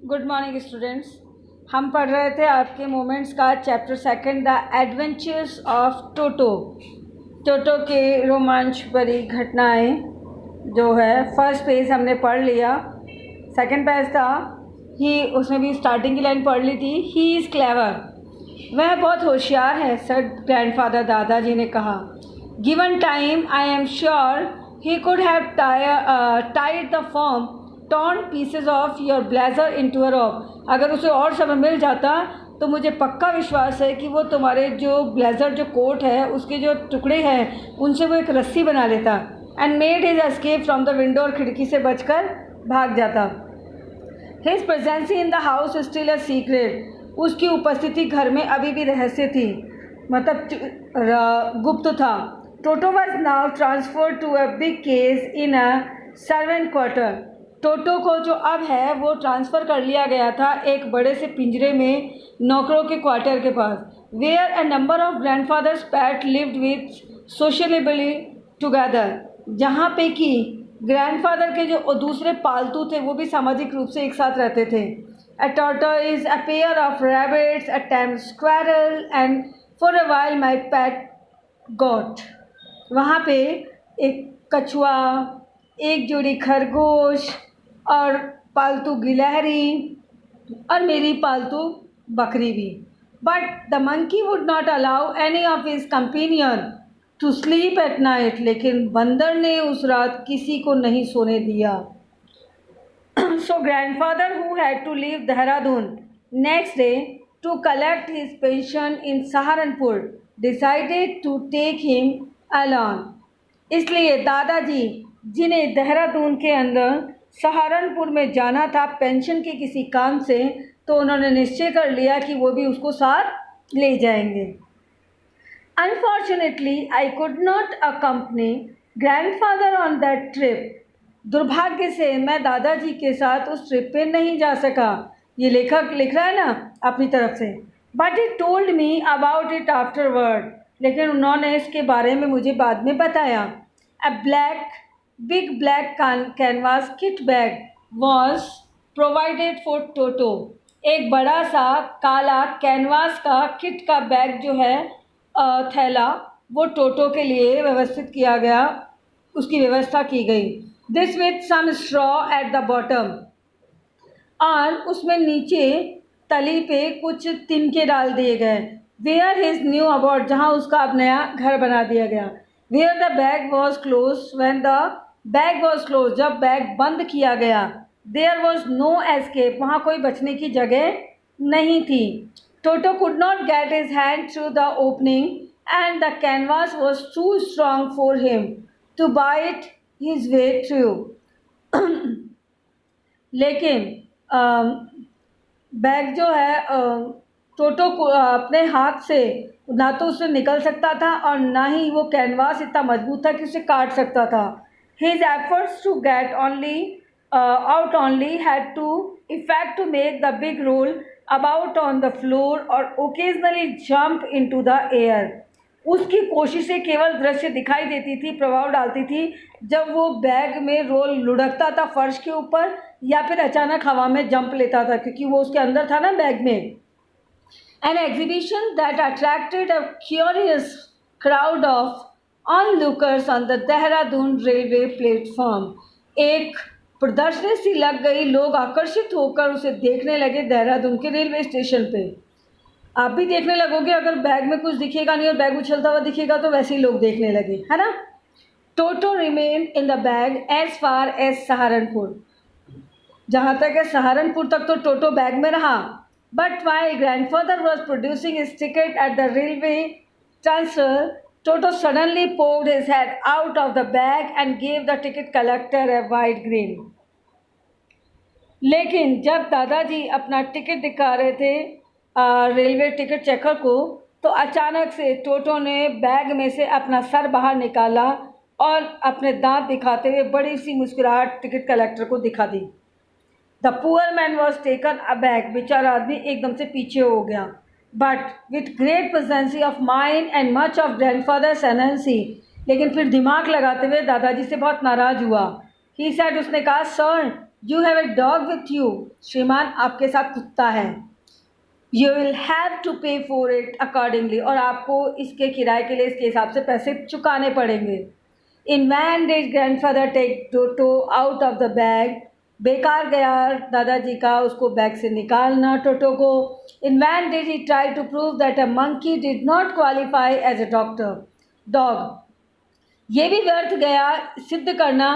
Good morning students. हम पढ़ रहे थे आपके मोमेंट्स का chapter second, the adventures of Toto. Toto के रोमांच भरी घटनाएं जो है, फर्स्ट पेज हमने पढ़ लिया। सेकंड पेज था उसमें भी स्टार्टिंग की लाइन पढ़ ली थी, ही इज़ क्लेवर, वह बहुत होशियार है, सर ग्रैंडफादर दादाजी ने कहा। Given time I am sure he could have tied the form torn pieces of your blazer into a rope. अगर उसे और समय मिल जाता तो मुझे पक्का विश्वास है कि वो तुम्हारे जो ब्लेजर जो कोट है उसके जो टुकड़े हैं उनसे वो एक रस्सी बना लेता and made his escape from the window, और खिड़की से बचकर भाग जाता। His presence in the house still a secret, उसकी उपस्थिति घर में अभी भी रहस्य थी, मतलब गुप्त था। Toto was now transferred to a big case in a servant quarter. Toto को जो अब है वो ट्रांसफ़र कर लिया गया था एक बड़े से पिंजरे में नौकरों के क्वार्टर के पास। Where a number of grandfather's pets lived with sociably together, जहाँ पे कि ग्रैंडफादर के जो दूसरे पालतू थे वो भी सामाजिक रूप से एक साथ रहते थे। अ tortoise, a pair of rabbits, a tame squirrel, and for a while my pet goat। वहाँ पे एक कछुआ, एक जोड़ी खरगोश और पालतू गिलहरी और मेरी पालतू बकरी भी। But the monkey would not allow any of his companion to sleep at night, लेकिन बंदर ने उस रात किसी को नहीं सोने दिया। So grandfather, who had to leave Dehradun next day to collect his pension in Saharanpur, decided to take him along। इसलिए दादाजी, जिन्हें देहरादून के अंदर सहारनपुर में जाना था पेंशन के किसी काम से, तो उन्होंने निश्चय कर लिया कि वो भी उसको साथ ले जाएंगे। Unfortunately, I could not accompany grandfather on that trip। दुर्भाग्य से मैं दादाजी के साथ उस ट्रिप पे नहीं जा सका। ये लेखक लिख रहा है ना अपनी तरफ से। But he told me about it afterward, लेकिन उन्होंने इसके बारे में मुझे बाद में बताया। A big black canvas kit bag was provided for Toto. एक बड़ा सा काला कैनवास का किट का बैग जो है, थैला, वो टोटो के लिए व्यवस्थित किया गया, उसकी व्यवस्था की गई। This with some straw at the bottom, और उसमें नीचे तली पे कुछ तिनके डाल दिए गए। वेयर हिज न्यू अबाउट, जहाँ उसका अब नया घर बना दिया गया। Where the bag was close, when the bag was close, जब बैग बंद किया गया। देयर वॉज नो एस्केप, वहाँ कोई बचने की जगह नहीं थी। Toto could not get his hand through the opening and the canvas was too strong for him to bite his way through. लेकिन बैग जो है टोटो को अपने हाथ से ना तो उससे निकल सकता था और ना ही वो कैनवास इतना मजबूत था कि उसे काट सकता था। His efforts to get out only had to effect to make the big roll about on the floor और occasionally jump into the air. उसकी कोशिशें केवल दृश्य दिखाई देती थी, प्रभाव डालती थी, जब वो बैग में रोल लुढ़कता था फर्श के ऊपर या फिर अचानक हवा में जंप लेता था, क्योंकि वो उसके अंदर था ना बैग में। An exhibition that attracted a curious crowd of onlookers on the Dehradun railway platform. एक प्रदर्शनी सी लग गई, लोग आकर्षित होकर उसे देखने लगे देहरादून के रेलवे स्टेशन पे। आप भी देखने लगोगे, अगर बैग में कुछ दिखेगा नहीं और बैग उछलता हुआ दिखेगा तो वैसे ही लोग देखने लगे, है ना। Toto remain in the bag as far as Saharanpur, जहाँ तक है सहारनपुर तक तो टोटो बैग में रहा। But while grandfather was producing his ticket at the railway transfer, toto suddenly poked his head out of the bag and gave the ticket collector a wide green. लेकिन जब दादाजी अपना टिकट दिखा रहे थे रेलवे टिकट चेकर को, तो अचानक से टोटो ने बैग में से अपना सर बाहर निकाला और अपने दांत दिखाते हुए बड़ी सी मुस्कुराहट टिकट कलेक्टर को दिखा दी। The poor man was taken aback, बेचारा आदमी एकदम से पीछे हो गया। But with great presence of mind and much of grandfather's energy, लेकिन फिर दिमाग लगाते हुए दादाजी से बहुत नाराज हुआ। ही सेड, उसने कहा, sir you have a dog with you, श्रीमान आपके साथ कुत्ता है। यू विल हैव टू पे फॉर इट अकॉर्डिंगली, और आपको इसके किराए के लिए इसके हिसाब से पैसे चुकाने पड़ेंगे। In vain did grandfather take Toto out of the bag, बेकार गया दादाजी का उसको बैग से निकालना टोटो को। In vain did he try to prove that a monkey did not qualify as a dog, ये भी व्यर्थ गया सिद्ध करना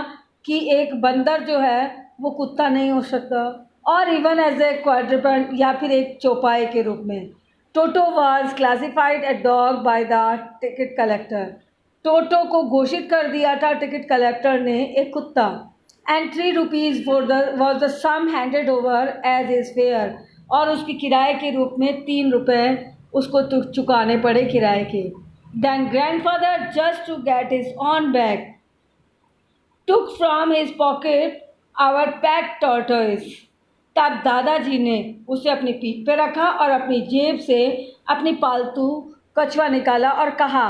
कि एक बंदर जो है वो कुत्ता नहीं हो सकता, और इवन एज ए क्वाड्रपेड या फिर एक चौपाई के रूप में। Toto was classified a dog by the ticket collector, Toto को घोषित कर दिया था टिकट कलेक्टर ने एक कुत्ता। And 3 rupees for the was the sum handed over as is fair, और उसकी किराए के रूप में 3 रुपये उसको चुकाने पड़े किराए के। Then grandfather, just to get his own bag, took from his pocket our pet tortoise. तब दादाजी ने उसे अपनी पीठ पे रखा और अपनी जेब से अपनी पालतू कछुआ निकाला और कहा,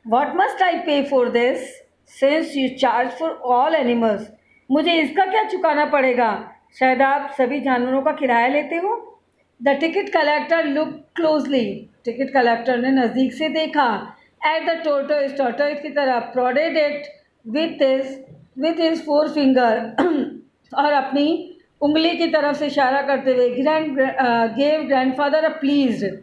What must I pay for this? Since you charge for all animals. मुझे इसका क्या चुकाना पड़ेगा? शायद आप सभी जानवरों का किराया लेते हो। The ticket collector look closely, ticket collector ने नज़दीक से देखा। एट द टोर्टोइस, टोर्टोइस की तरफ, prodded it with his 4 finger और अपनी उंगली की तरफ से इशारा करते हुए गेव ग्रैंडफादर अ प्लीज्ड,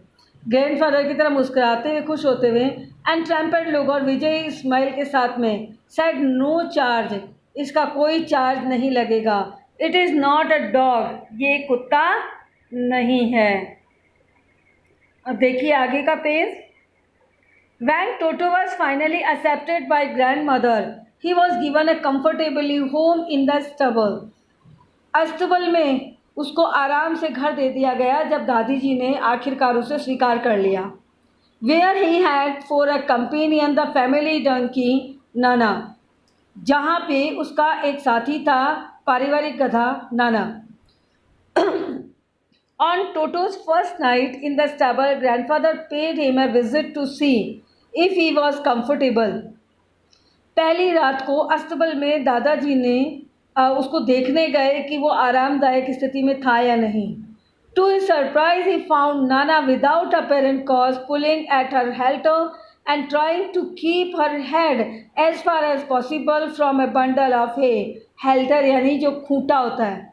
ग्रैंडफादर की तरफ मुस्कुराते हुए खुश होते हुए, एंड ट्रैम्पेड लोग और विजयी स्माइल के साथ में, सेड नो चार्ज, इसका कोई चार्ज नहीं लगेगा। It is not a dog, ये कुत्ता नहीं है। अब देखिए आगे का page. When Toto was finally accepted by grandmother, he was given a comfortably home in the stable. अस्तबल में उसको आराम से घर दे दिया गया जब दादी जी ने आखिरकार उसे स्वीकार कर लिया। Where he had for a companion the family donkey नाना, जहाँ पे उसका एक साथी था पारिवारिक गधा नाना। On Toto's first night in the stable, grandfather paid him a visit to see if he was comfortable. पहली रात को अस्तबल में दादाजी ने उसको देखने गए कि वो आरामदायक स्थिति में था या नहीं। To his surprise, he found Nana without apparent cause pulling at her halter and trying to keep her head as far as possible from a bundle of hay. Halter यानी जो खूंटा होता है।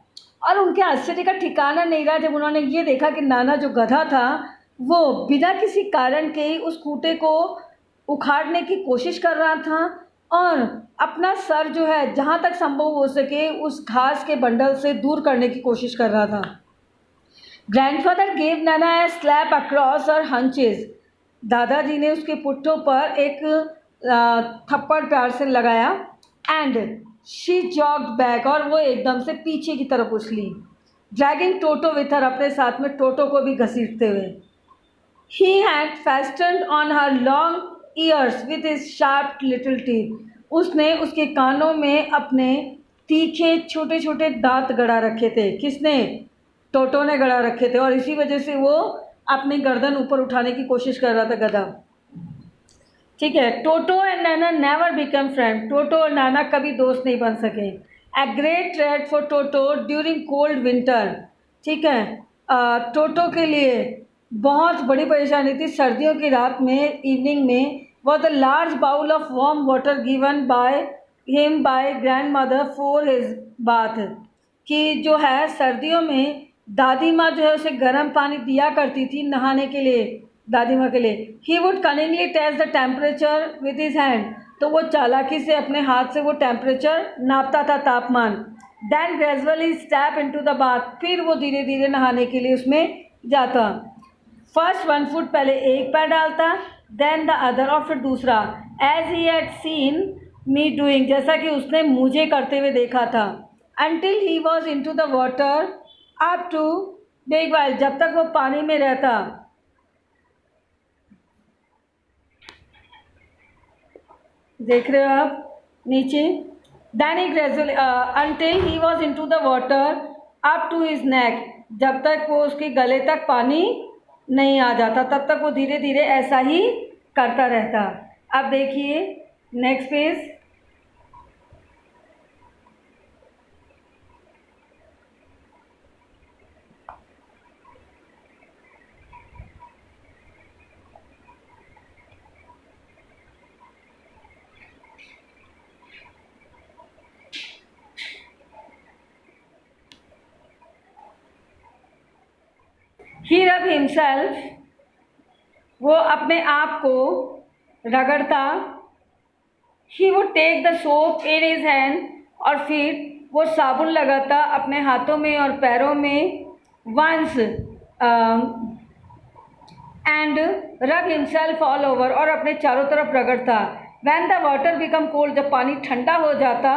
और उनके आश्चर्य का ठिकाना नहीं रहा जब उन्होंने ये देखा कि नाना जो गधा था वो बिना किसी कारण के ही उस खूंटे को उखाड़ने की कोशिश कर रहा था और अपना सर जो है जहाँ तक संभव हो सके उस घास के बंडल से दूर करने की कोशिश कर रहा था। ग्रैंडफादर गेव नाना ए स्लैप अक्रॉस और हंचेस, दादाजी ने उसके पुट्ठों पर एक थप्पड़ प्यार से लगाया। एंड शी जॉग्ड बैक, और वो एकदम से पीछे की तरफ उछली। ड्रैगिंग टोटो विथ हर, अपने साथ में टोटो को भी घसीटते हुए। He had fastened on her long ears with his sharp little teeth, उसने उसके कानों में अपने तीखे छोटे छोटे दांत गड़ा रखे थे। किसने? टोटो ने गड़ा रखे थे, और इसी वजह से वो अपनी गर्दन ऊपर उठाने की कोशिश कर रहा था गधा। ठीक है। टोटो and Nana never become friend, टोटो और नाना कभी दोस्त नहीं बन सके। A great threat for Toto during cold winter, ठीक है। टोटो के लिए बहुत बड़ी परेशानी थी सर्दियों की रात में, इवनिंग में, was the large bowl of warm water given by him by grandmother for his bath, कि जो है सर्दियों में दादी माँ जो है उसे गर्म पानी दिया करती थी नहाने के लिए, दादी माँ के लिए। He would cunningly test the temperature with his hand, तो वो चालाकी से अपने हाथ से वो टेम्परेचर नापता था, तापमान। Then gradually step into the bath, फिर वो धीरे धीरे नहाने के लिए उसमें जाता। फर्स्ट 1 फुट पहले एक पैर डालता, देन द अदर, और फिर दूसरा। As he had seen me doing, जैसा कि उसने मुझे करते हुए देखा था। Until he was into the water up to big while, जब तक वो पानी में रहता। देख रहे हो आप नीचे। Then he gradually until he was into the water up to his neck, जब तक वो उसके गले तक पानी नहीं आ जाता तब तक वो धीरे धीरे ऐसा ही करता रहता। अब देखिए नेक्स्ट पेज। ही रब हिमसेल्फ, वो अपने आप को रगड़ता। He would take the soap in his hand, और फिर वो साबुन लगाता अपने हाथों में और पैरों में। Once and rub himself all over, और अपने चारों तरफ रगड़ता। When the water become cold, जब पानी ठंडा हो जाता,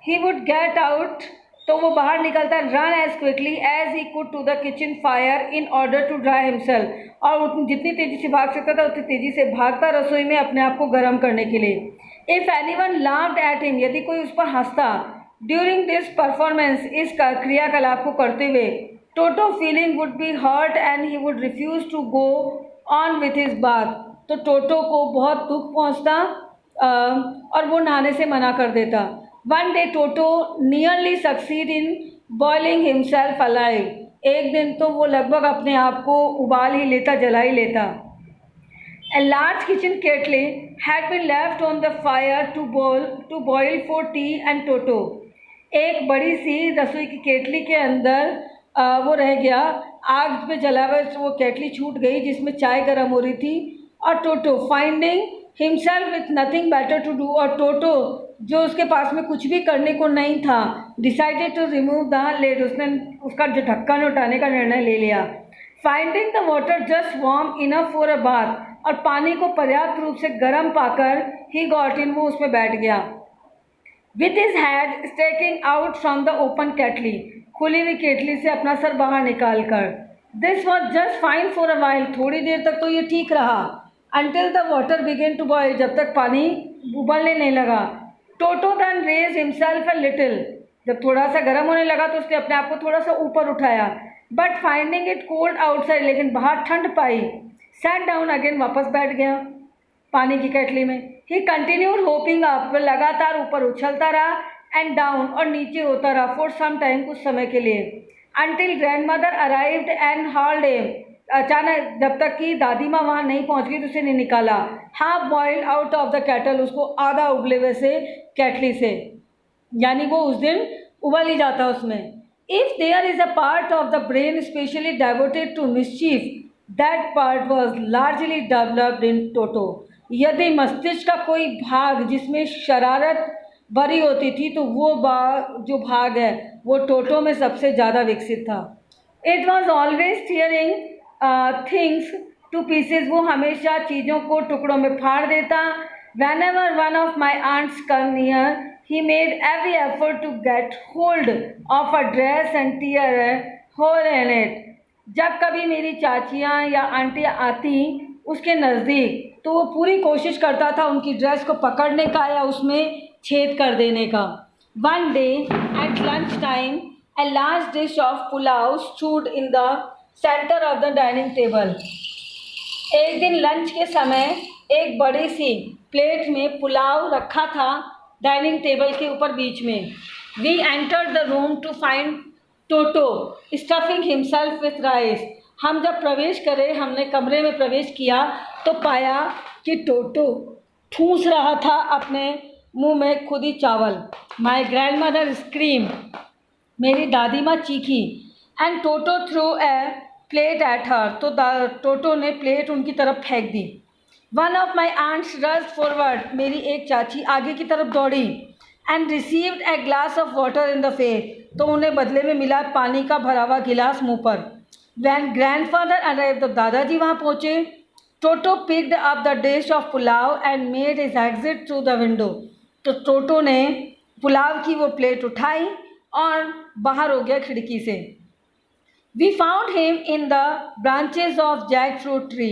ही वुड गेट आउट, तो वो बाहर निकलता। Run as quickly as he could to the kitchen fire in order to dry himself, और जितनी तेज़ी से भाग सकता था उतनी तेज़ी से भागता रसोई में अपने आप को गर्म करने के लिए। If anyone laughed at him, यदि कोई उस पर हंसता, ड्यूरिंग दिस परफॉर्मेंस, इस क्रियाकलाप को करते हुए, Toto feeling would be hurt and he would refuse to go on with his bath, तो टोटो को बहुत दुख पहुंचता और वो नहाने से मना कर देता। One day toto nearly succeed in boiling himself alive, एक दिन तो वो लगभग अपने आप को उबाल ही लेता, जला ही लेता। A large kitchen kettle had been left on the fire to boil for tea and Toto. एक बड़ी सी रसोई की केटली के अंदर वो रह गया, आग पे जला हुआ वो केटली छूट गई जिसमें चाय गर्म हो रही थी। और Toto finding himself with nothing better to do, और टोटो जो उसके पास में कुछ भी करने को नहीं था, decided to remove the lid, उसने उसका ढक्कन उठाने का निर्णय ले लिया। Finding the water just warm enough for a bath, और पानी को पर्याप्त रूप से गर्म पाकर ही गॉट इन, वो उसमें बैठ गया। With his head sticking out from the open kettle, खुली हुई केटली से अपना सर बाहर निकाल कर। This was just fine for a while, थोड़ी देर तक तो ये ठीक रहा। Until the water began to boil, जब तक पानी उबलने नहीं लगा। Toto then raise himself a little, जब थोड़ा सा गर्म होने लगा तो उसने अपने आप को थोड़ा सा ऊपर उठाया। But finding it cold outside, लेकिन बाहर ठंड पाई। सैट डाउन अगेन, वापस बैठ गया पानी की केटली में। ही कंटिन्यूड होपिंग अप, लगातार ऊपर उछलता रहा, एंड डाउन, और नीचे होता रहा, फॉर सम टाइम, कुछ समय के लिए। Until grand mother arrived and hold him, अचानक जब तक कि दादी माँ वहाँ नहीं पहुँच गई तो उसे नहीं निकाला। Half boiled out of the cattle, उसको आधा उबले हुए से केटली से, यानी वो उस दिन उबल ही जाता उसमें। If there is a part of the brain specially devoted to mischief, that part was largely developed in Toto, यदि मस्तिष्क का कोई भाग जिसमें शरारत भरी होती थी तो वो जो भाग है वो टोटो में सबसे ज़्यादा विकसित था। It was always tearing things to pieces, वो हमेशा चीज़ों को टुकड़ों में फाड़ देता। When ever one of my aunts come near, he made every effort to get hold of a dress and tear a hole in it, जब कभी मेरी चाचियाँ या आंटियाँ आती उसके नज़दीक तो वो पूरी कोशिश करता था उनकी ड्रेस को पकड़ने का या उसमें छेद कर देने का। One day at lunch time a large dish of pulao stood in the centre of the dining table, एक दिन लंच के समय एक बड़ी सी प्लेट में पुलाव रखा था डाइनिंग टेबल के ऊपर बीच में। We entered the room to find Toto stuffing himself with rice, हम जब प्रवेश करे, हमने कमरे में प्रवेश किया तो पाया कि टोटो ठूंस रहा था अपने मुंह में खुद ही चावल। माई ग्रैंड मदर स्क्रीम, मेरी दादी माँ चीखी। And Toto threw a plate at her, तो टोटो ने प्लेट उनकी तरफ फेंक दी। One of my aunts rush forward, मेरी एक चाची आगे की तरफ दौड़ी। And received a glass of water in the face, तो उन्हें बदले में मिला पानी का भरा हुआ गिलास मुंह पर। वैन ग्रैंड फादर अराइव, तो दादाजी वहाँ पहुँचे। Toto picked up the dish of pulao and made his exit through the window, तो टोटो ने पुलाव की वो प्लेट उठाई और बाहर हो गया खिड़की से। We found him in the branches of jackfruit tree,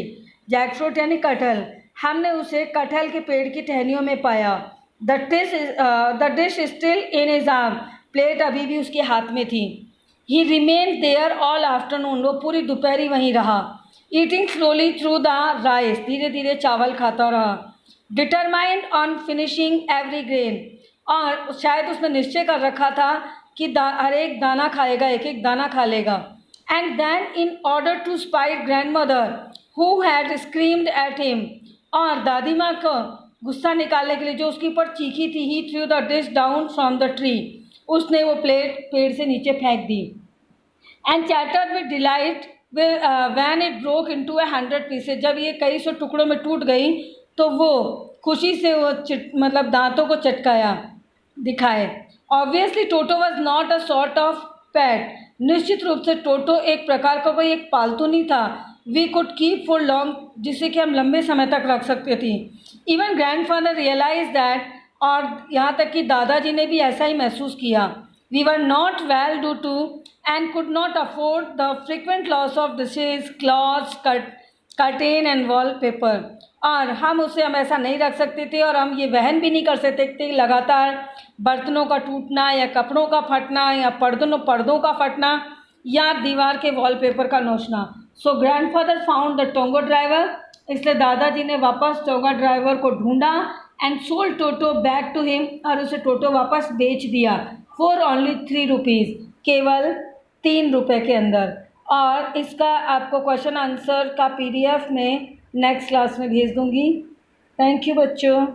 jackfruit यानी कटहल, हमने उसे कटहल के पेड़ की टहनियों में पाया। The dish still in his arm, plate अभी भी उसके हाथ में थी। He remained there all afternoon, वो पूरी दोपहरी वहीं रहा। Eating slowly through the rice, धीरे धीरे चावल खाता रहा। Determined on finishing every grain, और शायद उसने निश्चय कर रखा था कि हर एक दाना खाएगा, एक एक दाना खा लेगा। And then in order to spite grandmother who had screamed at him, और दादी माँ को गुस्सा निकालने के लिए जो उसके ऊपर चीखी थी, he threw the dish down from the tree, उसने वो प्लेट पेड़ से नीचे फेंक दी। And chattered with delight when it broke into 100 pieces, जब ये कई सौ टुकड़ों में टूट गई तो वो खुशी से वो मतलब दांतों को चटकाया दिखाए। Obviously Toto was not a sort of PAT, निश्चित रूप से टोटो एक प्रकार का कोई एक पालतू नहीं था। We could keep for long, जिसे कि हम लंबे समय तक रख सकते थे। इवन ग्रैंडफादर रियलाइज दैट, और यहाँ तक कि दादाजी ने भी ऐसा ही महसूस किया। We were not well do to and could not afford the frequent loss of dishes, clothes, curtain and wallpaper, और हम ऐसा नहीं रख सकते थे और हम ये वहन भी नहीं कर सकते थे लगातार बर्तनों का टूटना या कपड़ों का फटना या पर्दों का फटना या दीवार के वॉलपेपर का नोचना। So grandfather found the tonga driver, इसलिए दादाजी ने वापस टोंगा ड्राइवर को ढूंढा and sold Toto back to him, और उसे टोटो वापस बेच दिया फॉर ओनली 3 रुपीज़, केवल 3 रुपये के अंदर। और इसका आपको क्वेश्चन आंसर का PDF में नेक्स्ट क्लास में भेज दूंगी। थैंक यू बच्चों।